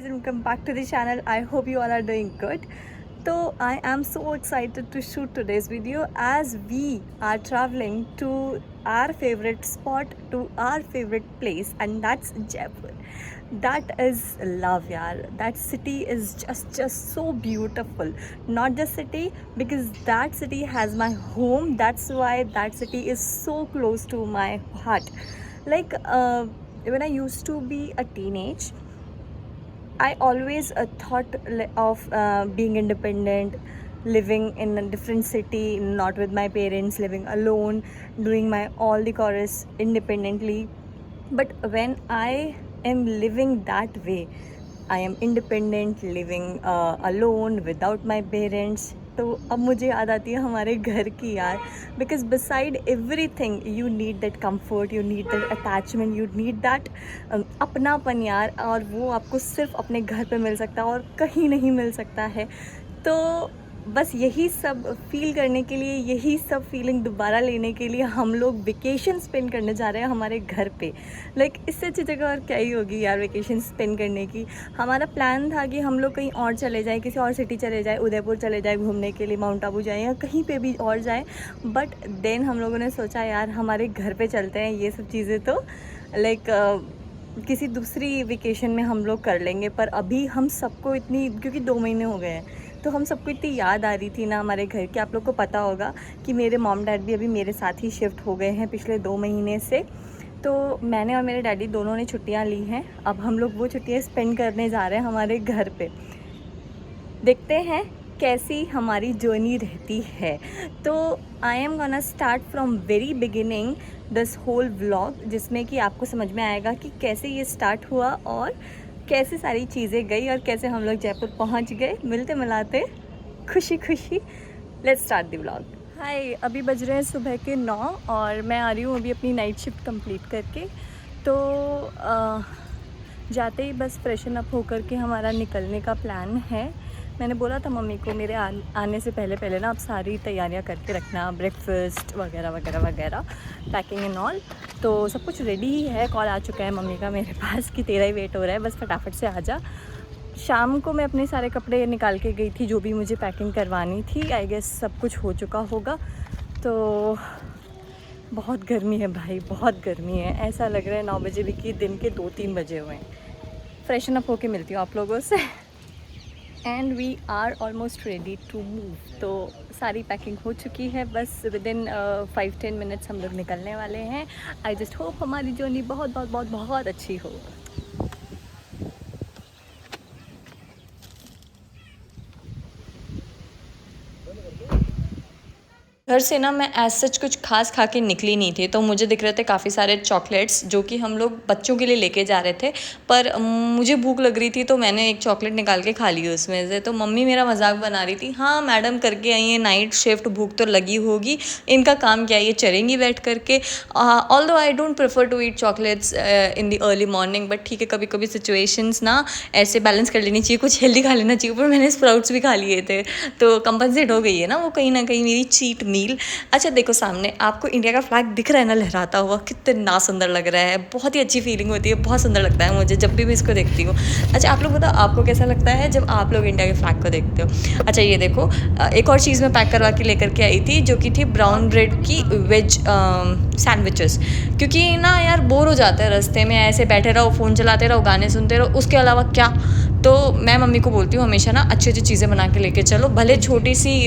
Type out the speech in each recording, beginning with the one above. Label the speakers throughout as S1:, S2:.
S1: and welcome back to the channel. I hope you all are doing good. So I am so excited to shoot today's video as we are traveling to our favorite spot, to our favorite place, and that's Jaipur. That is love, yaar. That city is just so beautiful. Not just city, because that city has my home. That's why that city is so close to my heart. Like when I used to be a teenage, I always thought of being independent, living in a different city, not with my parents, living alone, doing my all the chorus independently. But when I am living that way, I am independent, living alone without my parents. तो अब मुझे याद आती है हमारे घर की यार, because beside every thing you need that comfort, you need that attachment, you need that अपनापन यार, और वो आपको सिर्फ अपने घर पे मिल सकता है और कहीं नहीं मिल सकता है. तो बस यही सब फील करने के लिए, यही सब फीलिंग दोबारा लेने के लिए हम लोग वेकेशन स्पेंड करने जा रहे हैं हमारे घर पे. इससे अच्छी जगह और क्या ही होगी यार वेकेशन स्पेंड करने की. हमारा प्लान था कि हम लोग कहीं और चले जाएं, किसी और सिटी चले जाएं, उदयपुर चले जाएं घूमने के लिए, माउंट आबू जाएं या कहीं पे भी और जाएं. बट देन हम लोगों ने सोचा यार हमारे घर पे चलते हैं, ये सब चीज़ें तो किसी दूसरी वेकेशन में हम लोग कर लेंगे. पर अभी हम सबको इतनी, क्योंकि 2 महीने हो गए हैं, तो हम सबको इतनी याद आ रही थी ना हमारे घर की. आप लोग को पता होगा कि मेरे मॉम डैड भी अभी मेरे साथ ही शिफ्ट हो गए हैं पिछले 2 महीने से. तो मैंने और मेरे डैडी दोनों ने छुट्टियां ली हैं. अब हम लोग वो छुट्टियां स्पेंड करने जा रहे हैं हमारे घर पे. देखते हैं कैसी हमारी जर्नी रहती है. तो I am gonna start from very beginning this whole vlog, जिसमें कि आपको समझ में आएगा कि कैसे ये स्टार्ट हुआ और कैसे सारी चीज़ें गई और कैसे हम लोग जयपुर पहुंच गए मिलते मिलाते खुशी खुशी. Let's start the vlog. Hi, अभी बज रहे हैं सुबह के 9 और मैं आ रही हूँ अभी अपनी नाइट शिफ्ट कंप्लीट करके. तो जाते ही बस फ्रेशन अप होकर के हमारा निकलने का प्लान है. मैंने बोला था मम्मी को मेरे आने से पहले पहले ना आप सारी तैयारियां करके रखना, ब्रेकफास्ट वगैरह वगैरह वगैरह, पैकिंग एंड ऑल. तो सब कुछ रेडी ही है. कॉल आ चुका है मम्मी का मेरे पास कि तेरा ही वेट हो रहा है, बस फटाफट से आ जा. शाम को मैं अपने सारे कपड़े निकाल के गई थी, जो भी मुझे पैकिंग करवानी थी. आई गेस सब कुछ हो चुका होगा. तो बहुत गर्मी है भाई, बहुत गर्मी है. ऐसा लग रहा है 9 बजे भी कि दिन के 2-3 बजे हुए हैं. फ्रेशन अप होके मिलती हूँ आप लोगों से. And we are almost ready to move. तो सारी पैकिंग हो चुकी है, बस विद इन 5-10 मिनट्स हम लोग निकलने वाले हैं. आई जस्ट होप हमारी जर्नी बहुत बहुत बहुत बहुत अच्छी हो. घर से ना मैं एज सच कुछ खास खा के निकली नहीं थी, तो मुझे दिख रहे थे काफ़ी सारे चॉकलेट्स जो कि हम लोग बच्चों के लिए लेके जा रहे थे. पर मुझे भूख लग रही थी तो मैंने एक चॉकलेट निकाल के खा ली उसमें से. तो मम्मी मेरा मजाक बना रही थी, हाँ मैडम करके आई है नाइट शिफ्ट, भूख तो लगी होगी, इनका काम क्या है, ये चलेंगी बैठ करके. Although I don't prefer to eat chocolates in the early morning, but ठीक है, कभी कभी सिचुएशंस ना ऐसे बैलेंस कर लेनी चाहिए, कुछ हेल्दी खा लेना चाहिए. पर मैंने स्प्राउट्स भी खा लिए थे, तो कंपनसेट हो गई है ना वो कहीं ना कहीं मेरी चीट मील. अच्छा देखो सामने आपको इंडिया का फ्लैग दिख रहा है ना लहराता हुआ, कितना सुंदर लग रहा है. बहुत ही अच्छी फीलिंग होती है, बहुत सुंदर लगता है मुझे जब भी मैं इसको देखती हूँ. अच्छा आप लोग बताओ आपको कैसा लगता है जब आप लोग इंडिया के फ्लैग को देखते हो. अच्छा ये देखो एक और चीज़ मैं पैक करवा के लेकर के आई थी, जो कि थी ब्राउन ब्रेड की वेज सैंडविचेस. क्योंकि ना यार बोर हो जाता है रास्ते में, ऐसे बैठे रहो, फ़ोन चलाते रहो, गाने सुनते रहो, उसके अलावा क्या. तो मैं मम्मी को बोलती हूँ हमेशा ना अच्छी अच्छी चीज़ें बना के लेके चलो, भले छोटी सी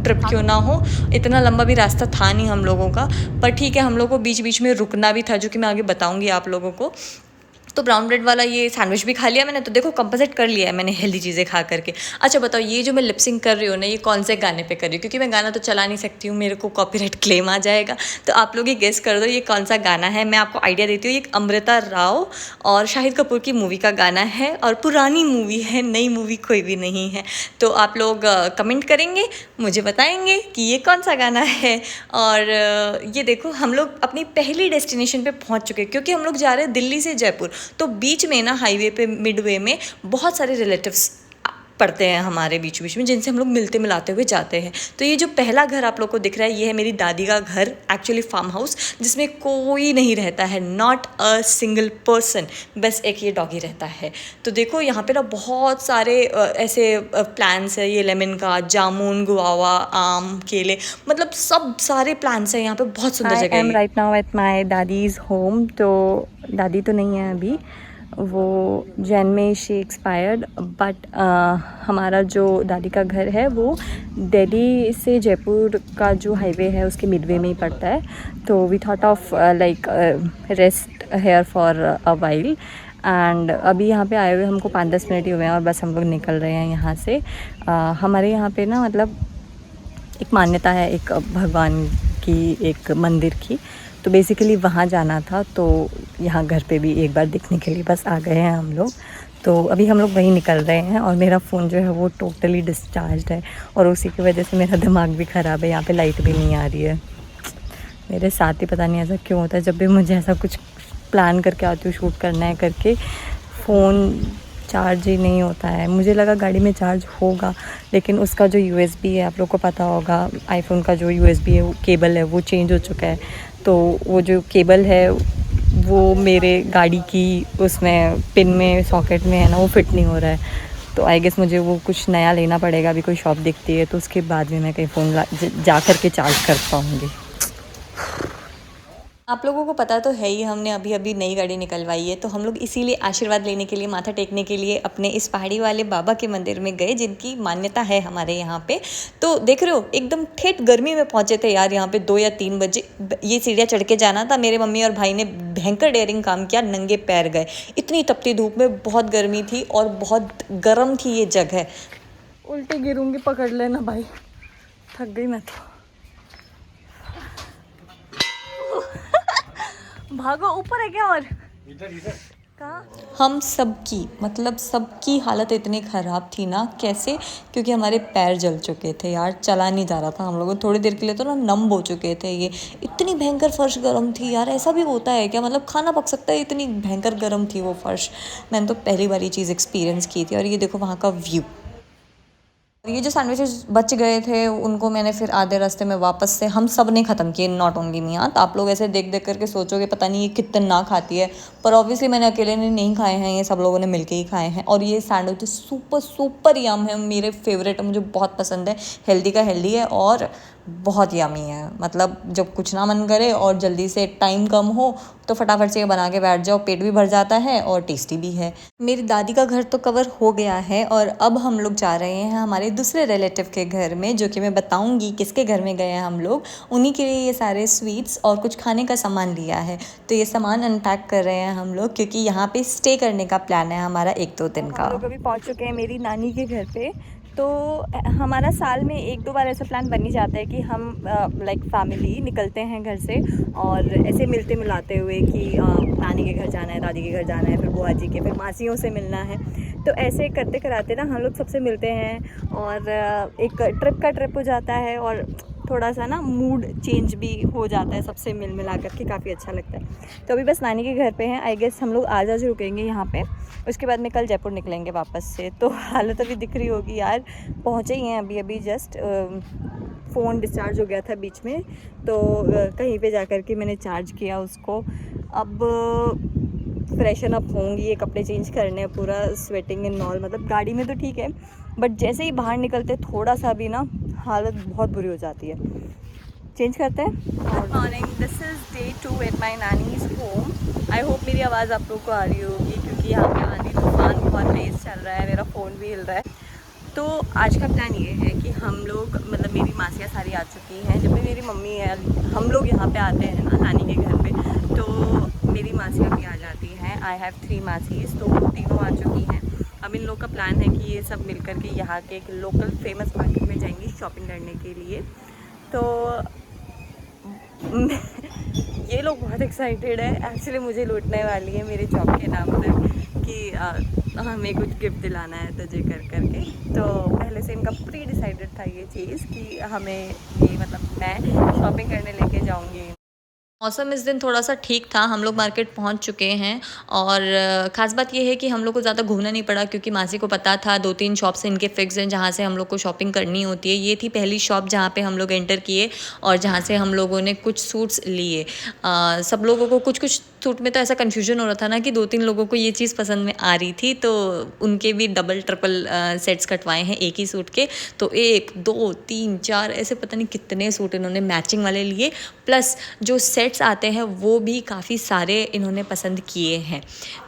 S1: ट्रिप क्यों ना हो. इतना लंबा भी रास्ता था नहीं हम लोगों का, पर ठीक है हम लोगों को बीच बीच में रुकना भी था, जो कि मैं आगे बताऊँगी आप लोगों को. तो ब्राउन ब्रेड वाला ये सैंडविच भी खा लिया मैंने. तो देखो कंपोजिट कर लिया है मैंने हेल्दी चीज़ें खा करके. अच्छा बताओ ये जो मैं लिपसिंग कर रही हूँ ना, ये कौन से गाने पे कर रही हूँ, क्योंकि मैं गाना तो चला नहीं सकती हूँ, मेरे को कॉपीराइट क्लेम आ जाएगा. तो आप लोग ये गेस कर दो ये कौन सा गाना है. मैं आपको आइडिया देती हूँ, ये अमृता राव और शाहिद कपूर की मूवी का गाना है, और पुरानी मूवी है, नई मूवी कोई भी नहीं है. तो आप लोग कमेंट करेंगे, मुझे बताएंगे कि ये कौन सा गाना है. और ये देखो हम लोग अपनी पहली डेस्टिनेशन पे पहुंच चुके, क्योंकि हम लोग जा रहे हैं दिल्ली से जयपुर. तो बीच में ना हाईवे पे मिडवे में बहुत सारे रिलेटिव्स पड़ते हैं हमारे बीच बीच में, जिनसे हम लोग मिलते मिलाते हुए जाते हैं। तो ये जो पहला घर आप लोग को दिख रहा है, ये है मेरी दादी का घर, एक्चुअली फार्म हाउस, जिसमें कोई नहीं रहता है, नॉट अ सिंगल पर्सन, बस एक ये डॉगी रहता है। तो देखो यहाँ पे ना बहुत सारे ऐसे प्लांट्स है, ये लेमन का, जामुन, गुआवा, आम, केले, मतलब सब सारे प्लांट्स हैं यहाँ पे, बहुत सुंदर जगह है। I am right now at my dadi's home. तो दादी तो नहीं है अभी, वो जैन में शी एक्सपायर्ड, बट हमारा जो दादी का घर है वो दिल्ली से जयपुर का जो हाईवे है उसके मिडवे में ही पड़ता है। तो we thought of like rest here for a while, and अभी यहाँ पे आए हुए हमको 5-10 मिनट ही हुए हैं और बस हम लोग निकल रहे हैं यहाँ से। हमारे यहाँ पे ना मतलब एक मान्यता है एक भगवान की, एक मंदिर की, तो बेसिकली वहाँ जाना था, तो यहाँ घर पे भी एक बार दिखने के लिए बस आ गए हैं हम लोग। तो अभी हम लोग वहीं निकल रहे हैं और मेरा फ़ोन जो है वो टोटली डिस्चार्ज है और उसी की वजह से मेरा दिमाग भी ख़राब है। यहाँ पे लाइट भी नहीं आ रही है। मेरे साथ ही पता नहीं ऐसा क्यों होता है, जब भी मुझे ऐसा कुछ प्लान करके आती हूँ शूट करना है करके, फ़ोन चार्ज ही नहीं होता है। मुझे लगा गाड़ी में चार्ज होगा, लेकिन उसका जो USB है, आप लोग को पता होगा आईफोन का जो USB है, वो केबल है वो चेंज हो चुका है। तो वो जो केबल है वो मेरे गाड़ी की उसमें पिन में, सॉकेट में है ना, वो फिट नहीं हो रहा है। तो आई गेस मुझे वो कुछ नया लेना पड़ेगा। अभी कोई शॉप दिखती है तो उसके बाद में मैं कहीं फ़ोन जा कर के चार्ज कर पाऊँगी। आप लोगों को पता तो है ही, हमने अभी अभी नई गाड़ी निकलवाई है, तो हम लोग इसीलिए आशीर्वाद लेने के लिए, माथा टेकने के लिए अपने इस पहाड़ी वाले बाबा के मंदिर में गए, जिनकी मान्यता है हमारे यहाँ पे। तो देख रहे हो एकदम ठेठ गर्मी में पहुँचे थे यार, यहाँ पे 2 या 3 बजे। ये सीढ़ियाँ चढ़ के जाना था, मेरे मम्मी और भाई ने भयंकर डेयरिंग काम किया, नंगे पैर गए, इतनी तपती धूप में, बहुत गर्मी थी और बहुत गर्म थी ये जगह। उल्टे गिरूँगी, पकड़ लेना भाई, थक गई मैं तो। भागो, ऊपर है क्या? और इधर कहाँ? हम सबकी, मतलब सबकी हालत इतनी ख़राब थी ना, कैसे, क्योंकि हमारे पैर जल चुके थे यार, चला नहीं जा रहा था हम लोग, थोड़ी देर के लिए तो ना नम हो चुके थे। ये इतनी भयंकर फर्श गर्म थी यार, ऐसा भी होता है क्या? मतलब खाना पक सकता है, इतनी भयंकर गर्म थी वो फर्श। मैंने तो पहली बार ये चीज़ एक्सपीरियंस की थी। और ये देखो वहाँ का व्यू। ये जो सैंडविचेस बच गए थे उनको मैंने फिर आधे रास्ते में वापस से हम सब ने ख़त्म किए, नॉट ओनली मी। तो आप लोग ऐसे देख देख करके सोचोगे पता नहीं ये कितना खाती है, पर ऑब्वियसली मैंने अकेले ने नहीं खाए हैं, ये सब लोगों ने मिलके ही खाए हैं। और ये सैंडविचेस सुपर सुपर यम है, मेरे फेवरेट है, मुझे बहुत पसंद है। हेल्दी का हेल्दी है और बहुत यमी है। मतलब जब कुछ ना मन करे और जल्दी से टाइम कम हो तो फटाफट से ये बना के बैठ जाओ, पेट भी भर जाता है और टेस्टी भी है। मेरी दादी का घर तो कवर हो गया है और अब हम लोग जा रहे हैं हमारे दूसरे रिलेटिव के घर में, जो कि मैं बताऊंगी किसके घर में गए हैं हम लोग। उन्हीं के लिए ये सारे स्वीट्स और कुछ खाने का सामान लिया है, तो ये सामान अनपैक कर रहे हैं हम लोग, क्योंकि यहाँ पे स्टे करने का प्लान है हमारा 1-2 दिन का। हम लोग अभी पहुँच चुके हैं मेरी नानी के घर पे। तो हमारा साल में 1-2 बार ऐसा प्लान बन ही जाता है कि हम लाइक फैमिली निकलते हैं घर से और ऐसे मिलते मिलाते हुए कि नानी के घर जाना है, दादी के घर जाना है, फिर बुआ जी के, फिर मासियों से मिलना है। तो ऐसे करते कराते ना हम लोग सबसे मिलते हैं और एक ट्रिप का ट्रिप हो जाता है और थोड़ा सा ना मूड चेंज भी हो जाता है, सबसे मिल मिला कर के काफ़ी अच्छा लगता है। तो अभी बस नानी के घर पे हैं, आई गेस हम लोग आज रुकेंगे यहाँ पे, उसके बाद में कल जयपुर निकलेंगे वापस से। तो हालत अभी दिख रही होगी यार, पहुँचे ही हैं अभी अभी जस्ट। फ़ोन डिस्चार्ज हो गया था बीच में, तो कहीं पे जा कर के मैंने चार्ज किया उसको। अब फ्रेशन अप होंगी, ये कपड़े चेंज करने हैं, पूरा स्वेटिंग एंड ऑल। मतलब गाड़ी में तो ठीक है, बट जैसे ही बाहर निकलते थोड़ा सा भी ना हालत बहुत बुरी हो जाती है। चेंज करते हैं। Good morning, this is day 2 at my nani's home. I hope मेरी आवाज़ आप लोग को आ रही होगी, क्योंकि यहाँ पे आंधी तूफान बहुत तेज़ चल रहा है, मेरा फ़ोन भी हिल रहा है। तो आज का प्लान ये है कि हम लोग, मतलब मेरी मासियाँ सारी आ चुकी हैं। जब भी मेरी मम्मी है, हम लोग यहाँ पे आते हैं ना नानी के घर पे, तो मेरी मासियाँ भी आ जाती हैं। आई हैव 3 मासीज़, तो वो तीनों आ चुकी हैं। अब इन लोग का प्लान है कि ये सब मिल कर के यहाँ के एक लोकल फेमस मार्केट में जाएंगी शॉपिंग करने के लिए। तो ये लोग बहुत एक्साइटेड है, एक्चुअली मुझे लूटने वाली है मेरे जॉब के नाम पर कि हमें कुछ गिफ्ट दिलाना है तुझे कर करके। तो पहले से इनका प्री डिसाइडेड था ये चीज़ कि हमें ये, मतलब मैं शॉपिंग करने लेके जाऊंगी। मौसम इस दिन थोड़ा-सा ठीक था, हम लोग मार्केट पहुँच चुके हैं और ख़ास बात ये है कि हम लोग को ज़्यादा घूमना नहीं पड़ा क्योंकि मासी को पता था 2-3 शॉप्स इनके फ़िक्स हैं जहाँ से हम लोग को शॉपिंग करनी होती है। ये थी पहली शॉप जहाँ पे हम लोग एंटर किए और जहाँ से हम लोगों ने कुछ सूट्स लिए। सब लोगों को कुछ-कुछ सूट में तो ऐसा कन्फ्यूज़न हो रहा था ना कि 2-3 लोगों को ये चीज़ पसंद में आ रही थी, तो उनके भी डबल ट्रिपल सेट्स कटवाए हैं एक ही सूट के। तो 1, 2, 3, 4 ऐसे पता नहीं कितने सूट इन्होंने मैचिंग वाले लिए, प्लस जो सेट्स आते हैं वो भी काफ़ी सारे इन्होंने पसंद किए हैं।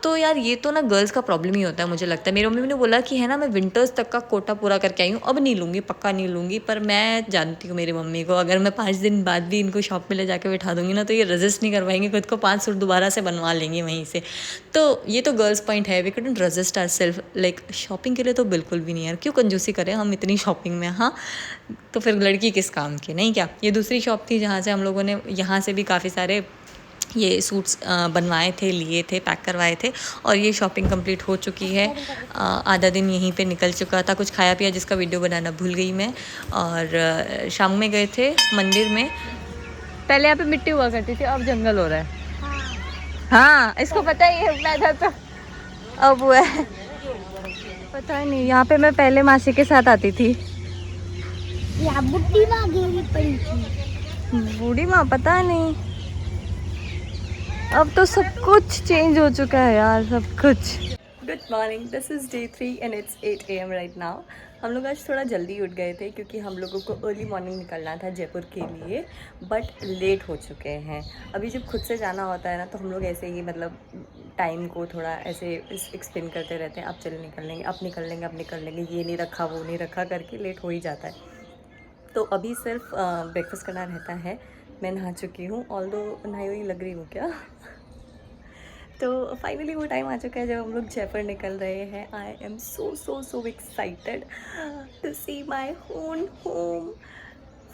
S1: तो यार ये तो ना गर्ल्स का प्रॉब्लम ही होता है मुझे लगता है। मेरी मम्मी ने बोला कि है ना मैं विंटर्स तक का कोटा पूरा करके आई हूँ, अब नहीं लूँगी, पक्का नहीं लूँगी। पर मैं जानती हूँ मेरी मम्मी को, अगर मैं 5 दिन बाद भी इनको शॉप में ले जाके बिठा दूँगी ना तो ये रेजिस्ट नहीं कर पाएंगे, खुद को 5 सूट दोबारा से बनवा लेंगे वहीं से। तो ये तो गर्ल्स पॉइंट है, we couldn't resist ourselves. Like shopping के लिए तो बिल्कुल भी नहीं यार, क्यों कंजूसी करें हम इतनी शॉपिंग में, हाँ। तो फिर लड़की किस काम की, नहीं क्या। ये दूसरी शॉप थी जहाँ से हम लोगों ने यहाँ से भी काफ़ी सारे ये सूट्स बनवाए थे, लिए थे, पैक करवाए थे और ये शॉपिंग कंप्लीट हो चुकी है। आधा दिन यहीं पे निकल चुका था, कुछ खाया पिया जिसका वीडियो बनाना भूल गई मैं। और शाम में गए थे मंदिर में। पहले यहाँ पे मिट्टी हुआ करती थी, अब जंगल हो रहा है। हाँ इसको पता ही है, पैदा तो अब हुआ है। पता नहीं, यहाँ पे मैं पहले मासी के साथ आती थी।
S2: बुढ़ी माँ गिरी पड़ी थी।
S1: बूढ़ी माँ पता नहीं, अब तो सब कुछ चेंज हो चुका है यार, सब कुछ। Good morning, this is day 3 and it's 8 AM right now. हम लोग आज थोड़ा जल्दी उठ गए थे क्योंकि हम लोगों को अर्ली मॉर्निंग निकलना था जयपुर के लिए, बट लेट हो चुके हैं। अभी जब खुद से जाना होता है ना तो हम लोग ऐसे ही मतलब टाइम को थोड़ा ऐसे एक्सप्लेन करते रहते हैं, अब चल निकल लेंगे, अब निकल लेंगे, अब निकल लेंगे, ये नहीं रखा वो नहीं रखा करके लेट हो ही जाता है। तो अभी सिर्फ ब्रेकफास्ट करना रहता है। मैं नहा चुकी हूँ, ऑल्दो नहाई हुई लग रही हूँ क्या। तो फाइनली वो टाइम आ चुका है जब हम लोग जयपुर निकल रहे हैं। I am so so so excited to see my own home.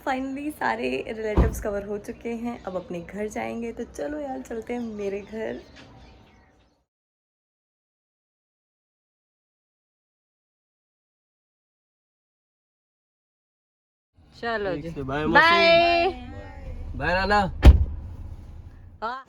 S1: Finally सारे रिलेटिव्स कवर हो चुके हैं, अब अपने घर जाएंगे। तो चलो यार चलते हैं मेरे घर। चलो जी, बाय बाय बाय राना।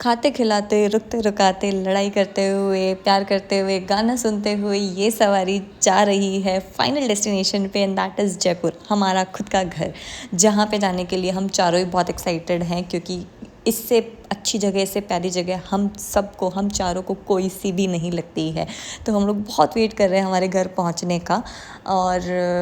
S1: खाते खिलाते, रुकते रुकाते, लड़ाई करते हुए, प्यार करते हुए, गाना सुनते हुए ये सवारी जा रही है फाइनल डेस्टिनेशन पे, एंड दैट इज़ जयपुर, हमारा खुद का घर, जहाँ पे जाने के लिए हम चारों ही बहुत एक्साइटेड हैं क्योंकि इससे अच्छी जगह, इससे प्यारी जगह हम सबको, हम चारों को कोई सी भी नहीं लगती है। तो हम लोग बहुत वेट कर रहे हैं हमारे घर पहुंचने का। और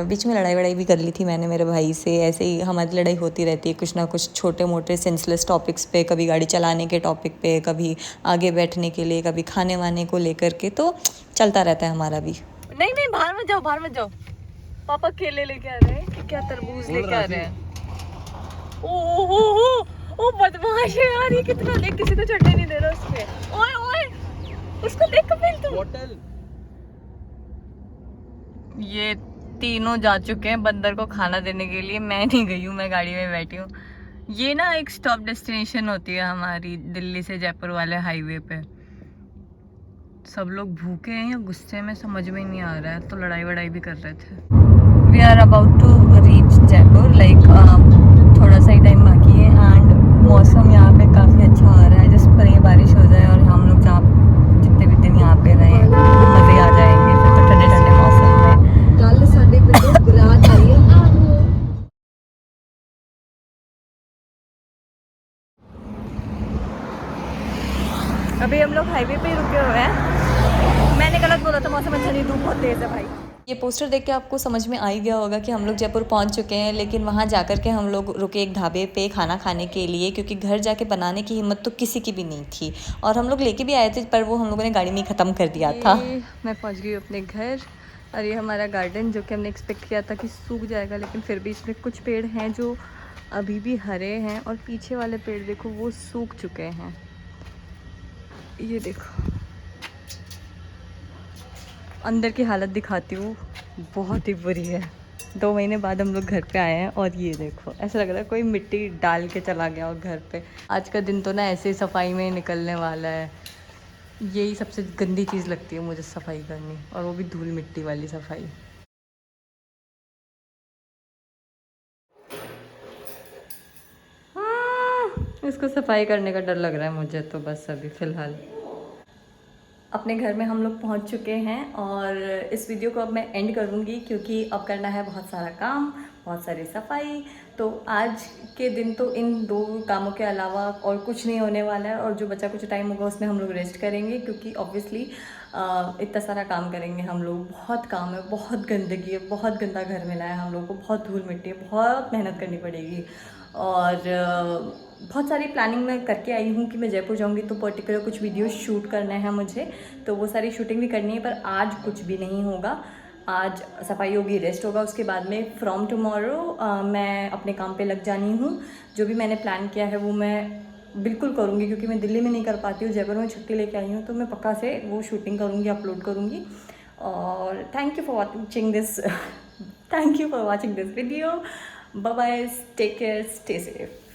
S1: बीच में लड़ाई वड़ाई भी कर ली थी मैंने मेरे भाई से, ऐसे ही हमारी लड़ाई होती रहती है कुछ ना कुछ छोटे मोटे सेंसलेस टॉपिक्स पे, कभी गाड़ी चलाने के टॉपिक पे, कभी आगे बैठने के लिए, कभी खाने वाने को लेकर के, तो चलता रहता है हमारा भी। नहीं नहीं, बाहर मत जाओ, बाहर मत जाओ। पापा केले लेके आ रहे हैं कि क्या तरबूज लेके आ रहे हैं। ओ बदमाश है यार, ये कितना, देख किसी को चढ़ने नहीं दे रहा उसपे। ओए ओए, उसको देख कपिल तू। बोतल। ये तीनों जा चुके हैं बंदर को खाना देने के लिए, मैं नहीं गई हूँ, मैं गाड़ी में बैठी हूँ। ये ना एक स्टॉप डेस्टिनेशन होती है हमारी दिल्ली से जयपुर वाले हाईवे पे। सब लोग भूखे हैं या गुस्से में समझ में ही नहीं आ रहा है, तो लड़ाई वड़ाई भी कर रहे थे। We are about to reach Jaipur, like थोड़ा सा ही टाइम बाकी है एंड मौसम यहाँ पे काफ़ी अच्छा हो रहा है। जिस पर ये बारिश हो जाए और हम लोग जहाँ जितने भी दिन यहाँ पे रहे मज़े आ जाएंगे फिर तो ठंडे ठंडे मौसम में। कल साढ़े पिंड बरात आई है। अभी हम लोग हाईवे पे ही रुके हुए हैं। मैंने गलत बोला था, मौसम अच्छा नहीं, धूप बहुत तेज़ है भाई। ये पोस्टर देख के आपको समझ में आ ही गया होगा कि हम लोग जयपुर पहुंच चुके हैं, लेकिन वहां जाकर के हम लोग रुके एक ढाबे पे खाना खाने के लिए क्योंकि घर जाके बनाने की हिम्मत तो किसी की भी नहीं थी। और हम लोग लेके भी आए थे पर वो हम लोगों ने गाड़ी में ख़त्म कर दिया था। मैं पहुँच गई अपने घर और ये हमारा गार्डन जो कि हमने एक्सपेक्ट किया था कि सूख जाएगा, लेकिन फिर भी इसमें कुछ पेड़ हैं जो अभी भी हरे हैं और पीछे वाले पेड़ देखो वो सूख चुके हैं। ये देखो, अंदर की हालत दिखाती हूँ, बहुत ही बुरी है। 2 महीने बाद हम लोग घर पे आए हैं और ये देखो, ऐसा लग रहा है कोई मिट्टी डाल के चला गया और घर पे। आज का दिन तो ना ऐसे ही सफाई में निकलने वाला है। यही सबसे गंदी चीज़ लगती है मुझे, सफाई करनी, और वो भी धूल मिट्टी वाली सफाई। इसको सफाई करने का डर लग रहा है मुझे तो बस अभी फ़िलहाल। अपने घर में हम लोग पहुंच चुके हैं और इस वीडियो को अब मैं एंड करूंगी क्योंकि अब करना है बहुत सारा काम, बहुत सारी सफाई। तो आज के दिन तो इन 2 कामों के अलावा और कुछ नहीं होने वाला है और जो बचा कुछ टाइम होगा उसमें हम लोग रेस्ट करेंगे क्योंकि ऑब्वियसली इतना सारा काम करेंगे हम लोग। बहुत काम है, बहुत गंदगी है, बहुत गंदा घर मिला है हम लोग को, बहुत धूल मिट्टी है, बहुत मेहनत करनी पड़ेगी। और बहुत सारी प्लानिंग मैं करके आई हूँ कि मैं जयपुर जाऊँगी तो पर्टिकुलर कुछ वीडियो शूट करना है मुझे, तो वो सारी शूटिंग भी करनी है। पर आज कुछ भी नहीं होगा, आज सफाई होगी, रेस्ट होगा, उसके बाद में फ्रॉम टुमारो मैं अपने काम पे लग जानी हूँ। जो भी मैंने प्लान किया है वो मैं बिल्कुल करूँगी क्योंकि मैं दिल्ली में नहीं कर पाती हूँ, जयपुर में छुट्टी लेके आई हूँ, तो मैं पक्का से वो शूटिंग करूँगी, अपलोड करूँगी। और thank you for watching this thank you for watching this video. Bye bye, take care, stay safe.